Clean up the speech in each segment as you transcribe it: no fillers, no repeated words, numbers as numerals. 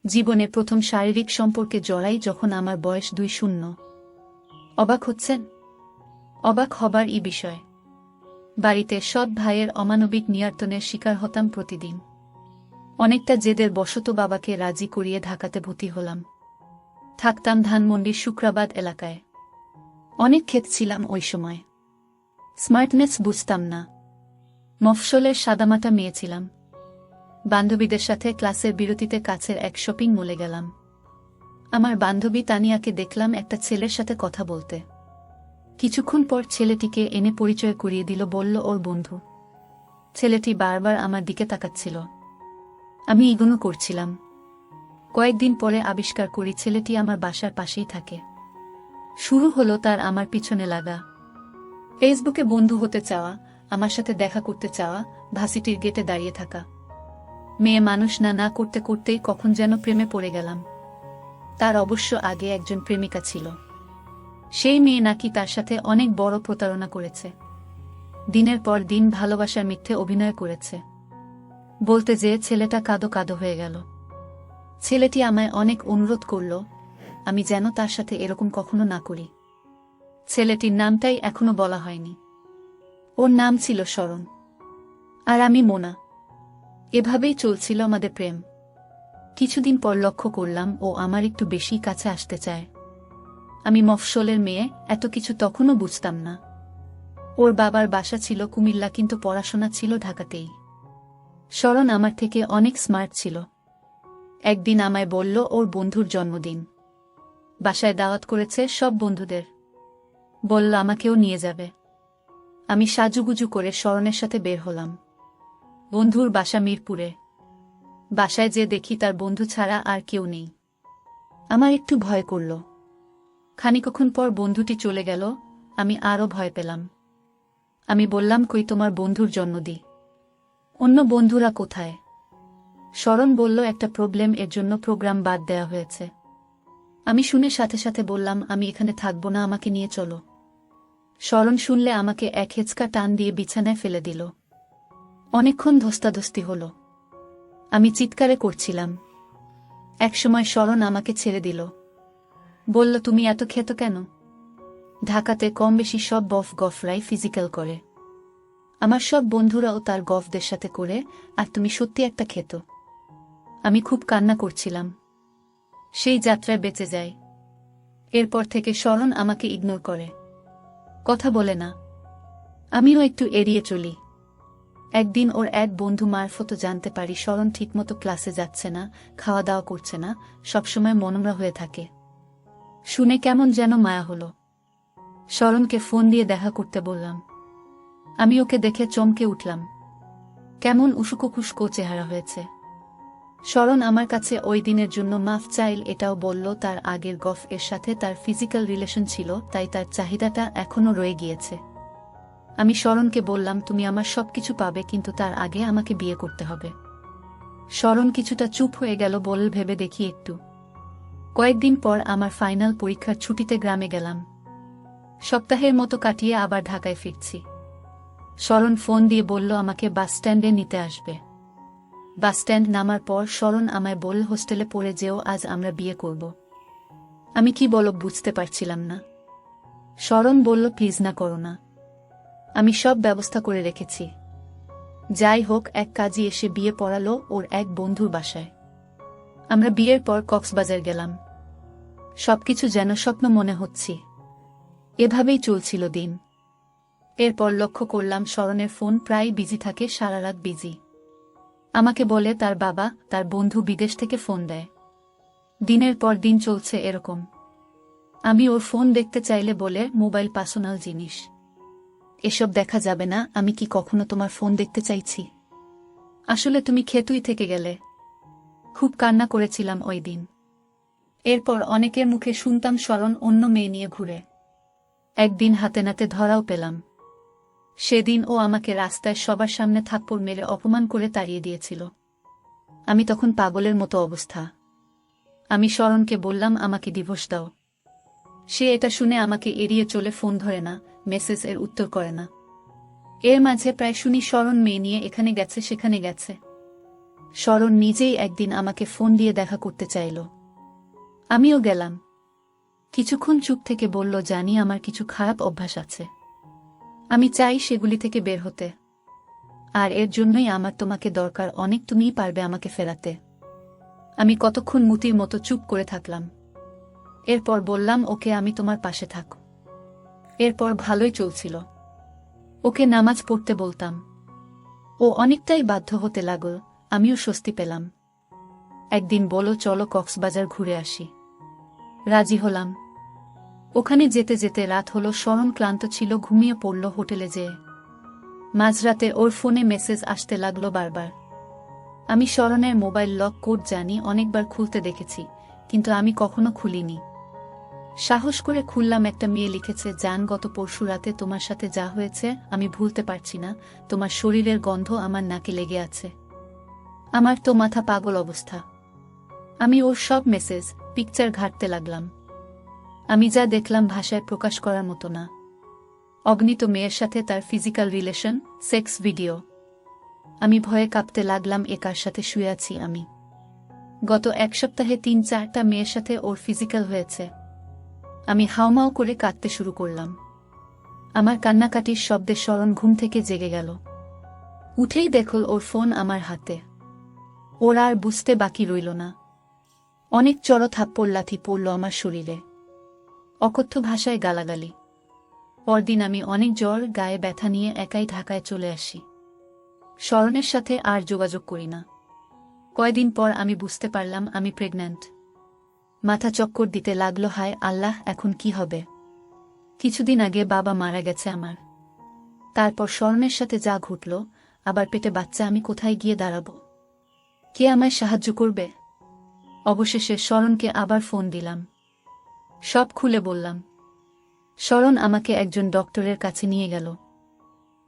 জীবনে প্রথম শারীরিক সম্পর্কে জড়াই যখন আমার বয়স ২-০। অবাক হচ্ছেন? অবাক হবার বিষয়। বাড়িতে সৎ ভাইয়ের অমানবিক নির্যাতনের শিকার হতাম প্রতিদিন। অনেকটা জেদের বশত বাবাকে রাজি করিয়ে ঢাকাতে ভর্তি হলাম। থাকতাম ধানমন্ডির শুক্রাবাদ এলাকায়। অনেক ক্ষেত ছিলাম ওই সময়। স্মার্টনেস বুঝতাম না। মফস্বলের সাদামাটা মেয়ে ছিলাম। বান্ধবীদের সাথে ক্লাসের বিরতিতে কাছের এক শপিং মলে গেলাম। আমার বান্ধবী তানিয়াকে দেখলাম একটা ছেলের সাথে কথা বলতে। কিছুক্ষণ পর ছেলেটিকে এনে পরিচয় করিয়ে দিল, বলল ওর বন্ধু। ছেলেটি বারবার আমার দিকে তাকাচ্ছিল। আমি ইগনো করছিলাম। কয়েকদিন পরে আবিষ্কার করি ছেলেটি আমার বাসার পাশেই থাকে। শুরু হলো তার আমার পিছনে লাগা। ফেসবুকে বন্ধু হতে চাওয়া, আমার সাথে দেখা করতে চাওয়া, ভার্সিটির গেটে দাঁড়িয়ে থাকা। মেয়ে মানুষ না করতে করতেই কখন যেন প্রেমে পড়ে গেলাম। তার অবশ্য আগে একজন প্রেমিকা ছিল। সেই মেয়ে নাকি তার সাথে অনেক বড় প্রতারণা করেছে। দিনের পর দিন ভালোবাসার মিথ্যে অভিনয় করেছে। বলতে যেয়ে ছেলেটা কাঁদো কাঁদো হয়ে গেল। ছেলেটি আমায় অনেক অনুরোধ করল আমি যেন তার সাথে এরকম কখনো না করি। ছেলেটির নামটাই এখনো বলা হয়নি। ওর নাম ছিল শরণ, আর আমি মোনা। এভাবেই চলছিল আমাদের প্রেম। কিছুদিন পর লক্ষ্য করলাম ও আমার একটু বেশি কাছে আসতে চায়। আমি মফস্বলের মেয়ে, এত কিছু তখনও বুঝতাম না। ওর বাবার বাসা ছিল কুমিল্লা, কিন্তু পড়াশোনা ছিল ঢাকাতেই। শরণ আমার থেকে অনেক স্মার্ট ছিল। একদিন আমায় বলল ওর বন্ধুর জন্মদিন। বাসায় দাওয়াত করেছে সব বন্ধুদের। বলল আমাকেও নিয়ে যাবে। আমি সাজুগুজু করে শরণের সাথে বের হলাম। বন্ধুর বাসা মিরপুরে। বাসায় যে দেখি তার বন্ধু ছাড়া আর কেউ নেই। আমার একটু ভয় করল। খানিকক্ষণ পর বন্ধুটি চলে গেল। আমি আরও ভয় পেলাম। আমি বললাম, কই তোমার বন্ধুর জন্মদিন? অন্য বন্ধুরা কোথায়? শরণ বলল, একটা প্রবলেম, এর জন্য প্রোগ্রাম বাদ দেয়া হয়েছে। আমি শুনে সাথে সাথে বললাম, আমি এখানে থাকবো না, আমাকে নিয়ে চলো। শরণ শুনলে আমাকে এক হেঁচকা টান দিয়ে বিছানায় ফেলে দিল। অনেকক্ষণ ধস্তাধস্তি হল। আমি চিৎকারে করছিলাম। একসময় শরণ আমাকে ছেড়ে দিল। বলল, তুমি এত খেতো কেন? ঢাকাতে কম বেশি সব গফরাই ফিজিক্যাল করে। আমার সব বন্ধুরাও তার গফদের সাথে করে, আর তুমি সত্যি একটা খেতো। আমি খুব কান্না করছিলাম। সেই যাত্রায় বেঁচে যায়। এরপর থেকে শরণ আমাকে ইগনোর করে, কথা বলে না। আমিও একটু এড়িয়ে চলি। একদিন ওর এক বন্ধু মারফত জানতে পারি শরণ ঠিকমতো ক্লাসে যাচ্ছে না, খাওয়া দাওয়া করছে না, সবসময় মনমরা হয়ে থাকে। শুনে কেমন যেন মায়া হলো। শরণকে ফোন দিয়ে দেখা করতে বললাম। আমি ওকে দেখে চমকে উঠলাম। কেমন উস্কোখুস্কো চেহারা হয়েছে। শরণ আমার কাছে ওই দিনের জন্য মাফ চাইল, এটাও বলল তার আগের গফ এর সাথে তার ফিজিক্যাল রিলেশন ছিল, তাই তার চাহিদাটা এখনো রয়ে গিয়েছে। আমি শরণকে বললাম, তুমি আমার সবকিছু পাবে, কিন্তু তার আগে আমাকে বিয়ে করতে হবে। শরণ কিছুটা চুপ হয়ে গেল, বলল, ভেবে দেখি একটু। কয়েকদিন পর আমার ফাইনাল পরীক্ষার ছুটিতে গ্রামে গেলাম। সপ্তাহের মতো কাটিয়ে আবার ঢাকায় ফিরছি। শরণ ফোন দিয়ে বলল আমাকে বাসস্ট্যান্ডে নিতে আসবে। বাসস্ট্যান্ড নামার পর শরণ আমায় বলল, হোস্টেলে পড়ে যেও, আজ আমরা বিয়ে করব। আমি কি বলব বুঝতে পারছিলাম না। শরণ বলল, প্লিজ না করো না, আমি সব ব্যবস্থা করে রেখেছি। যাই হোক, এক কাজী এসে বিয়ে পড়ালো ওর এক বন্ধুর বাসায়। আমরা বিয়ের পর কক্সবাজার গেলাম। সবকিছু যেন স্বপ্ন মনে হচ্ছে। এভাবেই চলছিল দিন। এরপর লক্ষ্য করলাম শরণের ফোন প্রায় বিজি থাকে, সারা রাত বিজি। আমাকে বলে তার বাবা, তার বন্ধু বিদেশ থেকে ফোন দেয়। দিনের পর দিন চলছে এরকম। আমি ওর ফোন দেখতে চাইলে বলে, মোবাইল পার্সোনাল জিনিস, এসব দেখা যাবে না। আমি কি কখনো তোমার ফোন দেখতে চাইছি? আসলে তুমি খেতুই থেকে গেলে। খুব কান্না করেছিলাম ওই দিন। এরপর অনেকের মুখে শুনতাম শরণ অন্য মেয়ে নিয়ে ঘুরে। একদিন হাতে নাতে ধরাও পেলাম। সেদিন ও আমাকে রাস্তায় সবার সামনে থাপ্পড় মেরে অপমান করে তাড়িয়ে দিয়েছিল। আমি তখন পাগলের মতো অবস্থা। আমি শরণকে বললাম, আমাকে ডিভোর্স দাও। সে এটা শুনে আমাকে এড়িয়ে চলে, ফোন ধরে না, মেসেজ এর উত্তর করে না। এর মাঝে প্রায় শুনি শরণ মেয়ে নিয়ে এখানে গেছে সেখানে গেছে। শরণ নিজেই একদিন আমাকে ফোন দিয়ে দেখা করতে চাইল। আমিও গেলাম। কিছুক্ষণ চুপ থেকে বলল, জানি আমার কিছু খারাপ অভ্যাস আছে, আমি চাই সেগুলি থেকে বের হতে, আর এর জন্যই আমার তোমাকে দরকার অনেক, তুমিই পারবে আমাকে ফেরাতে। আমি কতক্ষণ মুতির মতো চুপ করে থাকলাম। এরপর বললাম, ওকে, আমি তোমার পাশে থাক। এরপর ভালোই চলছিল। ওকে নামাজ পড়তে বলতাম, ও অনেকটাই বাধ্য হতে লাগল, আমিও স্বস্তি পেলাম। একদিন বলল, চলো কক্সবাজার ঘুরে আসি। রাজি হলাম। ওখানে যেতে যেতে রাত হলো। শরণ ক্লান্ত ছিল, ঘুমিয়ে পড়ল হোটেলে যেয়ে। মাঝরাতে ওর ফোনে মেসেজ আসতে লাগলো বারবার। আমি শরণের মোবাইল লক কোড জানি, অনেকবার খুলতে দেখেছি, কিন্তু আমি কখনো খুলিনি। সাহস করে খুললাম। একটা মেয়ে লিখেছে, জান, গত পরশু রাতে তোমার সাথে যা হয়েছে আমি ভুলতে পারছি না, তোমার শরীরের গন্ধ আমার নাকে লেগে আছে। আমার তো মাথা পাগল অবস্থা। আমি ওর সব মেসেজ, পিকচার ঘাঁটতে লাগলাম। আমি যা দেখলাম ভাষায় প্রকাশ করার মতো না। অগণিত মেয়ের সাথে তার ফিজিক্যাল রিলেশন, সেক্স ভিডিও। আমি ভয়ে কাঁপতে লাগলাম, এ কার সাথে শুয়ে আছি আমি? গত এক সপ্তাহে 3-4টা মেয়ের সাথে ওর ফিজিক্যাল হয়েছে। আমি হাউমাউ করে কাঁদতে শুরু করলাম। আমার কান্নাকাটির শব্দে শরণ ঘুম থেকে জেগে গেল। উঠেই দেখল ওর ফোন আমার হাতে। ওর আর বুঝতে বাকি রইল না। অনেক চড় থাপ্পড় লাথি পড়ল আমার শরীরে, অকথ্য ভাষায় গালাগালি। পরদিন আমি অনেক জ্বর, গায়ে ব্যথা নিয়ে একাই ঢাকায় চলে আসি। শরণের সাথে আর যোগাযোগ করি না। কয়দিন পর আমি বুঝতে পারলাম আমি প্রেগন্যান্ট। মাথা চক্কর দিতে লাগলো, হায় আল্লাহ, এখন কি হবে? কিছুদিন আগে বাবা মারা গেছে আমার। তারপর শরণের সাথে যা ঘটল, আবার পেটে বাচ্চা, আমি কোথায় গিয়ে দাঁড়াবো? কে আমায় সাহায্য করবে? অবশেষে শরণকে আবার ফোন দিলাম। সব খুলে বললাম। শরণ আমাকে একজন ডক্টরের কাছে নিয়ে গেল।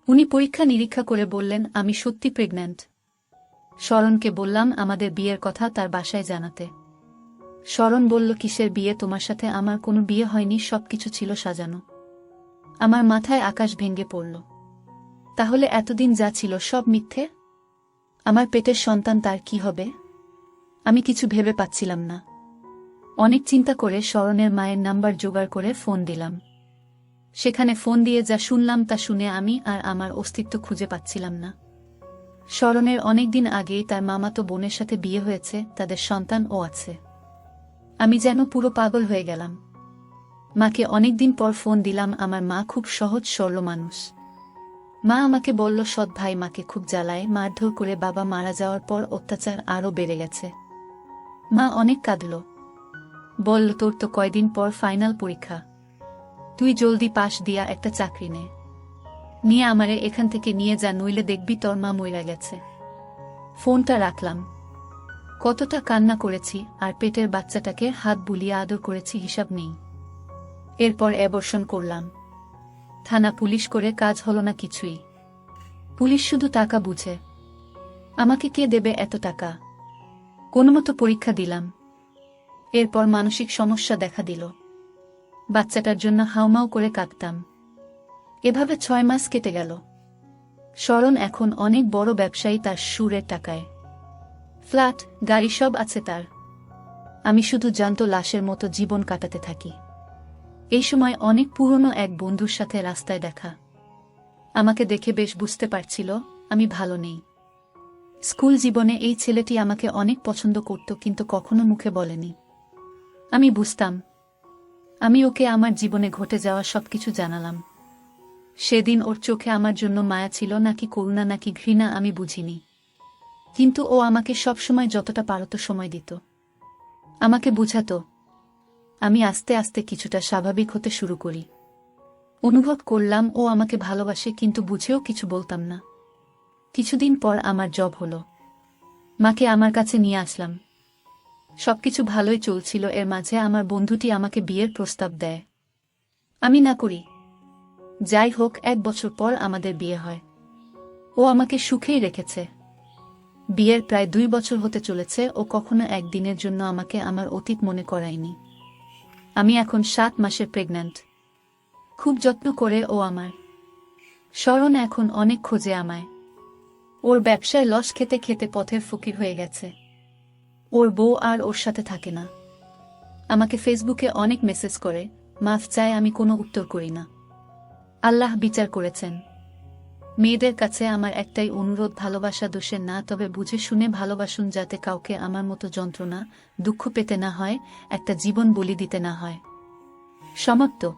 উনি পরীক্ষা নিরীক্ষা করে বললেন আমি সত্যি প্রেগন্যান্ট। শরণকে বললাম আমাদের বিয়ের কথা তার বাসায় জানাতে। শরণ বলল, কিসের বিয়ে? তোমার সাথে আমার কোনো বিয়ে হয়নি, সবকিছু ছিল সাজানো। আমার মাথায় আকাশ ভেঙে পড়ল। তাহলে এতদিন যা ছিল সব মিথ্যে? আমার পেটের সন্তান, তার কি হবে? আমি কিছু ভেবে পাচ্ছিলাম না। অনেক চিন্তা করে শরণের মায়ের নাম্বার জোগাড় করে ফোন দিলাম। সেখানে ফোন দিয়ে যা শুনলাম তা শুনে আমি আর আমার অস্তিত্ব খুঁজে পাচ্ছিলাম না। শরণের অনেকদিন আগেই তার মামাতো বোনের সাথে বিয়ে হয়েছে, তাদের সন্তানও আছে। আমি যেন পুরো পাগল হয়ে গেলাম। মাকে অনেকদিন পর ফোন দিলাম। আমার মা খুব সহজ সরল মানুষ। মা আমাকে বলল, সৎ ভাই মাকে খুব জ্বালায়, মারধর করে, বাবা মারা যাওয়ার পর অত্যাচার আরও বেড়ে গেছে। মা অনেক কাঁদল। বলল, তোর তো কয়দিন পর ফাইনাল পরীক্ষা, তুই জলদি পাশ দিয়া একটা চাকরি নিয়ে আমারে এখান থেকে নিয়ে যা, নইলে দেখবি তোর মা মইরা গেছে। ফোনটা রাখলাম। কতটা কান্না করেছি, আর পেটের বাচ্চাটাকে হাত বুলিয়ে আদর করেছি, হিসাব নেই। এরপর অ্যাবর্শন করলাম। থানা পুলিশ করে কাজ হলো না কিছুই। পুলিশ শুধু টাকা বুঝে। আমাকে কে দেবে এত টাকা? কোনোমতো পরীক্ষা দিলাম। এরপর মানসিক সমস্যা দেখা দিল। বাচ্চাটার জন্য হাউমাউ করে কাঁদতাম। এভাবে 6 মাস কেটে গেল। শরণ এখন অনেক বড় ব্যবসায়ী, তার সুরের টাকায় ফ্ল্যাট, গাড়ি সব আছে তার। আমি শুধু জ্যান্ত লাশের মতো জীবন কাটাতে থাকি। এই সময় অনেক পুরনো এক বন্ধুর সাথে রাস্তায় দেখা। আমাকে দেখে বেশ বুঝতে পারছিল আমি ভালো নেই। স্কুল জীবনে এই ছেলেটি আমাকে অনেক পছন্দ করত, কিন্তু কখনো মুখে বলেনি। আমি বুঝতাম। আমি ওকে আমার জীবনে ঘটে যাওয়া সবকিছু জানালাম। সেদিন ওর চোখে আমার জন্য মায়া ছিল নাকি করুণা নাকি ঘৃণা আমি বুঝিনি, কিন্তু ও আমাকে সবসময় যতটা পারত সময় দিত, আমাকে বুঝাতো। আমি আস্তে আস্তে কিছুটা স্বাভাবিক হতে শুরু করি। অনুভব করলাম ও আমাকে ভালোবাসে, কিন্তু বুঝেও কিছু বলতাম না। কিছুদিন পর আমার জব হলো। মাকে আমার কাছে নিয়ে আসলাম। সবকিছু ভালোই চলছিল। এর মাঝে আমার বন্ধুটি আমাকে বিয়ের প্রস্তাব দেয়। আমি না করি। যাই হোক, 1 বছর পর আমাদের বিয়ে হয়। ও আমাকে সুখেই রেখেছে। বিয়ের প্রায় 2 বছর হতে চলেছে। ও কখনো একদিনের জন্য আমাকে আমার অতীত মনে করায়নি। আমি এখন 7 মাসের প্রেগন্যান্ট। খুব যত্ন করে ও আমার। শরণ এখন অনেক খোঁজে আমায়। ওর ব্যবসায় লস খেতে খেতে পথের ফকির হয়ে গেছে। ওর বউ আর ওর সাথে থাকে না। আমাকে ফেসবুকে অনেক মেসেজ করে, মাফ চায়, আমি কোনো উত্তর করি না। আল্লাহ বিচার করেছেন। মেয়েদের কাছে আমার একটাই অনুরোধ, ভালোবাসা দোষের না, তবে বুঝে শুনে ভালোবাসুন, যাতে কাউকে আমার মতো যন্ত্রণা, দুঃখ পেতে না হয়, একটা জীবন বলি দিতে না হয়। সমাপ্ত।